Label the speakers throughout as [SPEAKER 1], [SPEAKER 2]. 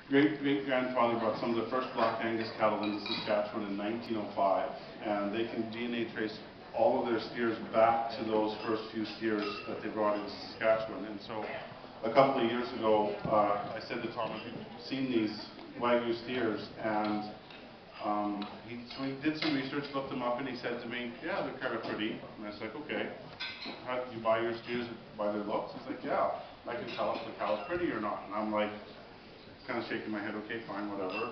[SPEAKER 1] great-great-grandfather brought some of the first black Angus cattle into Saskatchewan in 1905, and they can DNA trace all of their steers back to those first few steers that they brought into Saskatchewan. And so a couple of years ago, I said to Tom, have you seen these Wagyu steers? And so he did some research, looked them up, and he said to me, yeah, they're kind of pretty. And I was like, okay, how do you buy your steers by their looks? He's like, yeah, I can tell if the cow's pretty or not. And I'm like, kind of shaking my head, okay, fine, whatever.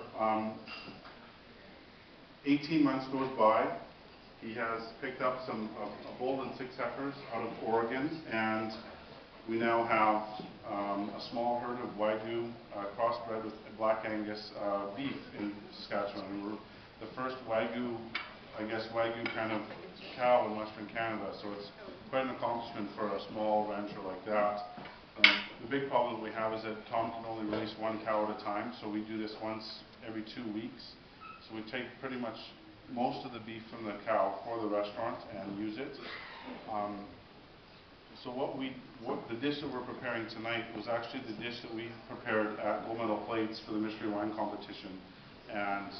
[SPEAKER 1] 18 months goes by. He has picked up a bull and 6 heifers out of Oregon, and we now have a small herd of Wagyu crossbred with Black Angus beef in Saskatchewan. And we're the first Wagyu, I guess, Wagyu kind of cow in Western Canada, so it's quite an accomplishment for a small rancher like that. The big problem that we have is that Tom can only release 1 cow at a time, so we do this once every 2 weeks. So we take pretty much most of the beef from the cow for the restaurant and use it. So the dish that we're preparing tonight was actually the dish that we prepared at Gold Medal Plates for the mystery wine competition. And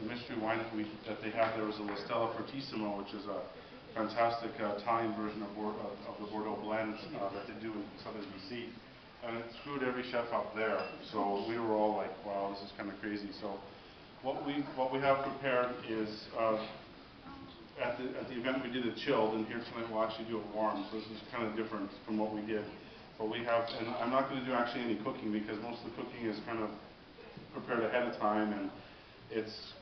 [SPEAKER 1] the mystery wine that they have there is a La Stella Fortissimo, which is a fantastic Italian version of the Bordeaux blend that they do in southern BC. And it screwed every chef up there. So we were all like, wow, this is kind of crazy. So what we have prepared is, at the event we did it chilled, and here tonight we'll actually do it warm. So this is kind of different from what we did. But we have, and I'm not going to do actually any cooking because most of the cooking is kind of prepared ahead of time, and it's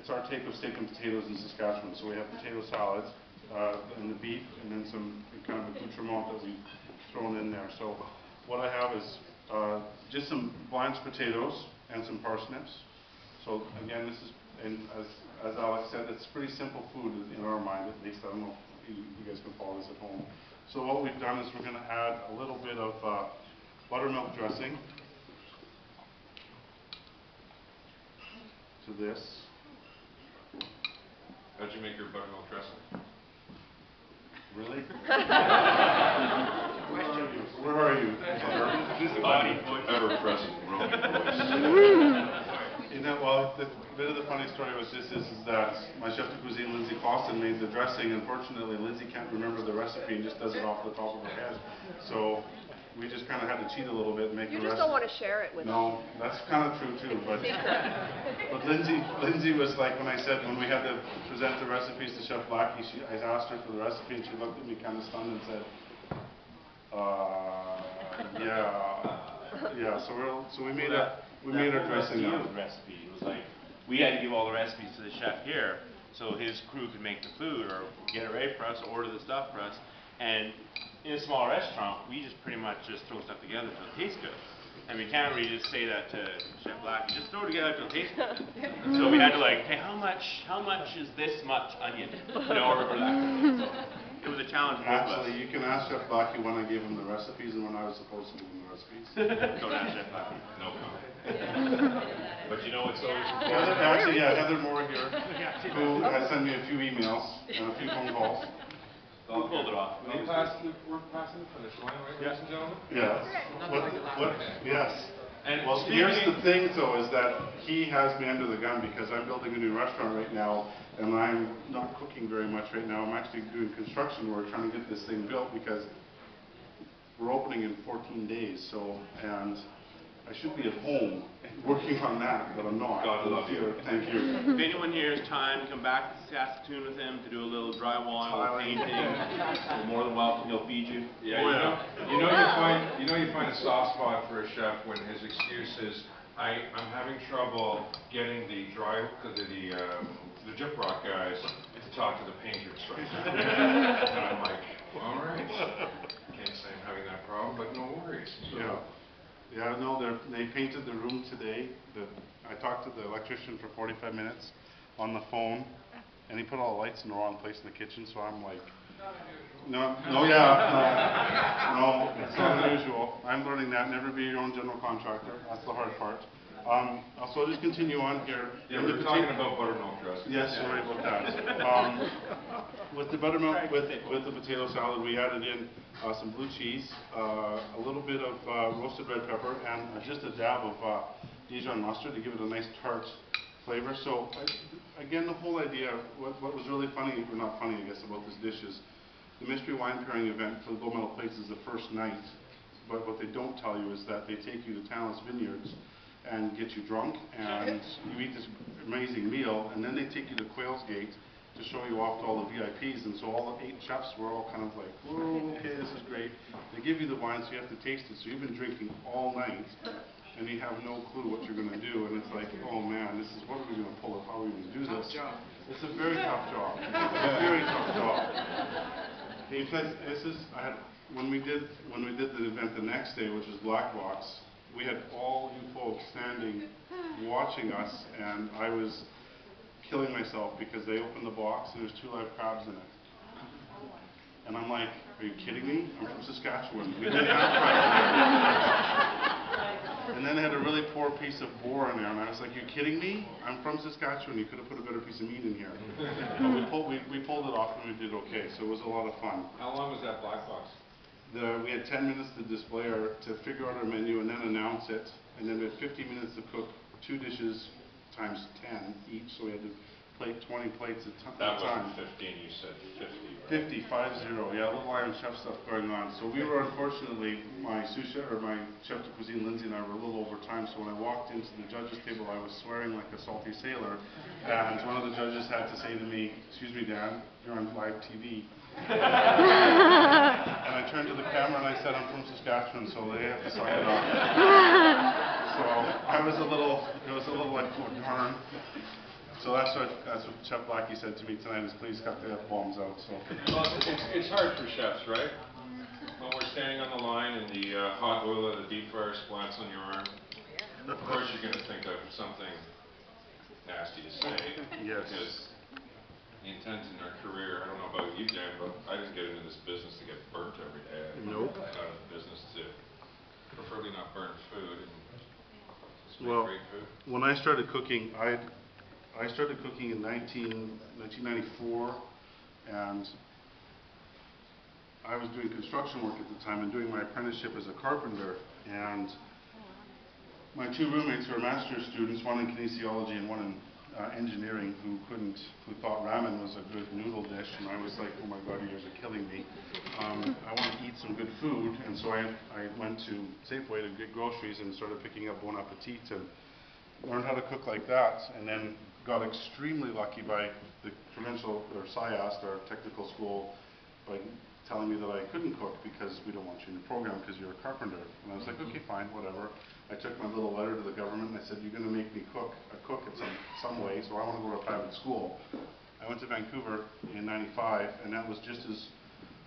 [SPEAKER 1] our take of steak and potatoes in Saskatchewan. So we have potato salads and the beef, and then some kind of accoutrement that we've thrown in there. So what I have is just some blanched potatoes and some parsnips. So again, this is, and as Alex said, it's pretty simple food in our mind, at least. I don't know if you guys can follow this at home. So what we've done is we're going to add a little bit of buttermilk dressing to this.
[SPEAKER 2] How'd you make your buttermilk dressing?
[SPEAKER 1] Really? Where are you?
[SPEAKER 2] This is body ever-present Roman voice.
[SPEAKER 1] You know, well, the bit of the funny story was this is that my chef de cuisine, Lindsay Clausen, made the dressing. Unfortunately, Lindsay can't remember the recipe and just does it off the top of her head. So we just kind of had to cheat a little bit and make the recipe.
[SPEAKER 3] You just don't want to share it with us.
[SPEAKER 1] No, that's kind of true too. But Lindsay was like, when I said, when we had to present the recipes to Chef Blackie, I asked her for the recipe and she looked at me kind of stunned and said, yeah. So we made our dressing up.
[SPEAKER 4] Recipe. It was like we had to give all the recipes to the chef here, so his crew could make the food or get it ready for us, order the stuff for us. And in a small restaurant, we just pretty much just throw stuff together until it tastes good. And we can't really just say that to Chef Blackie, just throw it together until it tastes good. So we had to like, hey, how much is this much onion, or that. So it was a challenge for both of us.
[SPEAKER 1] Actually, you can ask Chef Blackie when I gave him the recipes and when I was supposed to give him the recipes.
[SPEAKER 4] Don't ask Chef Blackie.
[SPEAKER 2] No comment. But you know what's always
[SPEAKER 1] Actually, yeah, Heather Moore here, who has sent me a few emails and a few phone calls.
[SPEAKER 4] Who pulled it off?
[SPEAKER 2] we're passing the finish line, right, ladies and gentlemen?
[SPEAKER 1] Yes. Yes.
[SPEAKER 2] And
[SPEAKER 1] well, here's the thing, though, is that he has me under the gun because I'm building a new restaurant right now, and I'm not cooking very much right now. I'm actually doing construction work, trying to get this thing built because we're opening in 14 days. So, and I should be at home working on that, but I'm not.
[SPEAKER 2] God love you.
[SPEAKER 1] Thank you.
[SPEAKER 4] If anyone here has time, come back to Saskatoon with him to do a little drywall, a little painting. You're more than welcome. He'll feed you.
[SPEAKER 2] Yeah, you find a soft spot for a chef when his excuse is, I'm having trouble getting the gyprock guys to talk to the painters right now. And I'm like, all right. Can't say I'm having that problem, but no worries. So,
[SPEAKER 1] yeah, no, they painted the room today. I talked to the electrician for 45 minutes on the phone, and he put all the lights in the wrong place in the kitchen, so I'm like, no, it's not unusual. I'm learning that. Never be your own general contractor. That's the hard part. So I'll just continue on here.
[SPEAKER 2] Yeah, we're talking about buttermilk dressing.
[SPEAKER 1] Yes, sorry about that. With the buttermilk, with the potato salad, we added in some blue cheese, a little bit of roasted red pepper, and just a dab of Dijon mustard to give it a nice tart flavor. So again, the whole idea, what was really funny, or not funny I guess, about this dish is the mystery wine pairing event for the Gold Medal Plates is the first night, but what they don't tell you is that they take you to Tallis Vineyards and get you drunk, and you eat this amazing meal, and then they take you to Quail's Gate to show you off to all the VIPs, and so all the 8 chefs were all kind of like, whoa, okay, this is great. They give you the wine, so you have to taste it, so you've been drinking all night, and you have no clue what you're going to do, and it's like, oh man, this is, what are we going to pull up, how are we going to do this?
[SPEAKER 3] Tough job.
[SPEAKER 1] It's a very tough job. It's a very tough job. Because this is, when we did the event the next day, which was Black Box, we had all you folks standing watching us, and I was killing myself because they opened the box and there's 2 live crabs in it. And I'm like, are you kidding me? I'm from Saskatchewan. We didn't have crabs. And then they had a really poor piece of boar in there, and I was like, you kidding me? I'm from Saskatchewan. You could have put a better piece of meat in here. But we pulled it off and we did okay, so it was a lot of fun.
[SPEAKER 2] How long was that black box?
[SPEAKER 1] We had 10 minutes to display to figure out our menu and then announce it, and then we had 50 minutes to cook 2 dishes times 10 each, so we had to plate 20 plates at a
[SPEAKER 2] That
[SPEAKER 1] time.
[SPEAKER 2] wasn't 15, you said 50, right?
[SPEAKER 1] 50, 50, yeah, a little Iron Chef stuff going on. So we were, unfortunately, my chef de cuisine, Lindsay, and I were a little over time, so when I walked into the judges' table, I was swearing like a salty sailor, and one of the judges had to say to me, excuse me, Dan, you're on live TV. And I turned to the camera and I said, I'm from Saskatchewan, so they have to suck it up. So it was a little like, oh darn. So that's what Chef Blackie said to me tonight, is please cut the F-bombs out. So.
[SPEAKER 2] Well, it's hard for chefs, right? When we're standing on the line and the hot oil of the deep fryer splats on your arm, of course you're going to think of something nasty to say.
[SPEAKER 1] Yes.
[SPEAKER 2] Because the intent in our career, I don't know about you, Dan, but I didn't get into this business to get burnt every day.
[SPEAKER 1] Nope.
[SPEAKER 2] I got into the business to preferably not burn food and just make
[SPEAKER 1] Well,
[SPEAKER 2] great food.
[SPEAKER 1] when I started cooking, I started cooking in 1994, and I was doing construction work at the time and doing my apprenticeship as a carpenter, and my 2 roommates who were master's students, one in kinesiology and one in engineering, who thought ramen was a good noodle dish, and I was like, oh my god, you guys are killing me. I want to eat some good food, and so I went to Safeway to get groceries and started picking up Bon Appetit and learned how to cook like that, and then got extremely lucky by the provincial, or SIAST, our technical school, by telling me that I couldn't cook because we don't want you in the program because you're a carpenter. And I was like, okay, fine, whatever. I took my little letter to the government and I said, you're going to make me cook at some way, so I want to go to a private school. I went to Vancouver in '95, and that was just as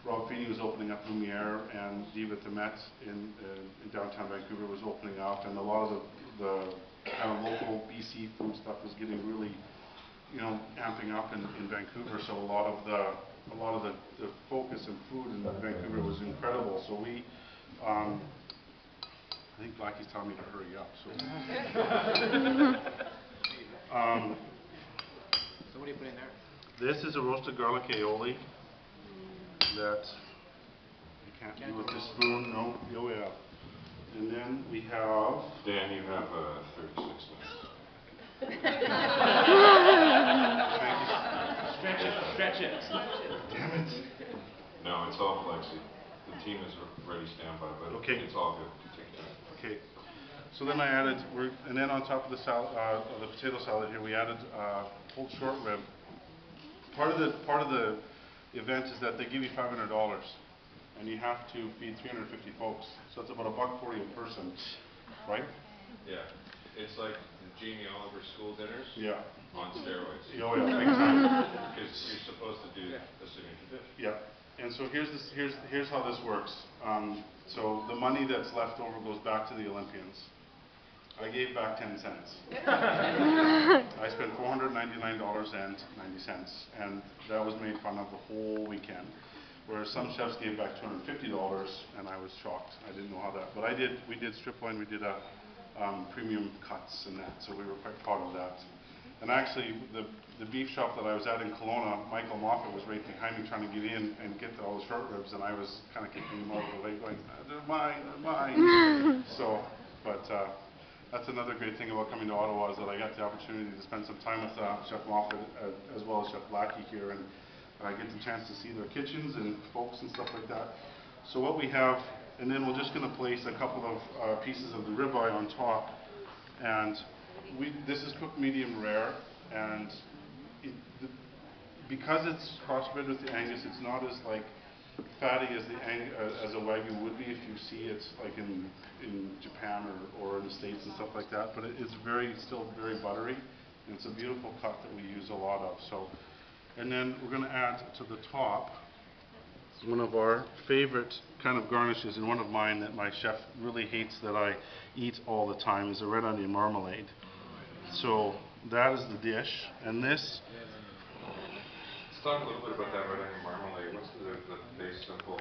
[SPEAKER 1] Rob Feeney was opening up Lumiere, and Diva Temet in downtown Vancouver was opening up, and a lot of the kind of local BC food stuff was getting really, amping up in Vancouver. So a lot of the focus in food in Vancouver was incredible. So we, I think Blackie's telling me to hurry up. So,
[SPEAKER 3] So what do you put in there?
[SPEAKER 1] this is a roasted garlic aioli that you can't do with this spoon. No, oh yeah. And then we have.
[SPEAKER 2] Dan, you have 36 minutes.
[SPEAKER 4] Stretch it.
[SPEAKER 1] Damn it.
[SPEAKER 2] No, it's all flexi. The team is ready standby, but
[SPEAKER 1] Okay.
[SPEAKER 2] it's all good. Take your time.
[SPEAKER 1] Okay. So then I added, and then on top of the potato salad here, we added pulled short rib. Part of the event is that they give you $500, and you have to feed 350 folks. So it's about $1.40 a person, right?
[SPEAKER 2] Yeah. It's like the Jamie Oliver school dinners
[SPEAKER 1] Yeah.
[SPEAKER 2] on steroids.
[SPEAKER 1] Oh yeah, big time.
[SPEAKER 2] Because you're supposed to do a signature dish.
[SPEAKER 1] Yeah. And so here's how this works. So the money that's left over goes back to the Olympians. I gave back 10 cents. I spent $499.90, and that was made fun of the whole weekend. Whereas some chefs gave back $250, and I was shocked. I didn't know how that. But we did strip loin, we did premium cuts and that, so we were quite proud of that. And actually, the beef shop that I was at in Kelowna, Michael Moffat was right behind me trying to get in and get all the short ribs, and I was kind of kicking him out of the way, going, they're mine, they're mine. So, but that's another great thing about coming to Ottawa, is that I got the opportunity to spend some time with Chef Moffat as well as Chef Blackie here, and I get the chance to see their kitchens and folks and stuff like that. So what we have, and then we're just going to place a couple of pieces of the ribeye on top, and this is cooked medium rare, and because it's crossbred with the Angus, it's not as like fatty as as a Wagyu would be if you see it like in Japan or in the States and stuff like that. But it's still very buttery, and it's a beautiful cut that we use a lot of. So, and then we're going to add to the top one of our favorite kind of garnishes, and one of mine that my chef really hates that I eat all the time, is a red onion marmalade. So that is the dish, and this.
[SPEAKER 2] Let's talk a little bit about that red onion marmalade. What's the base simple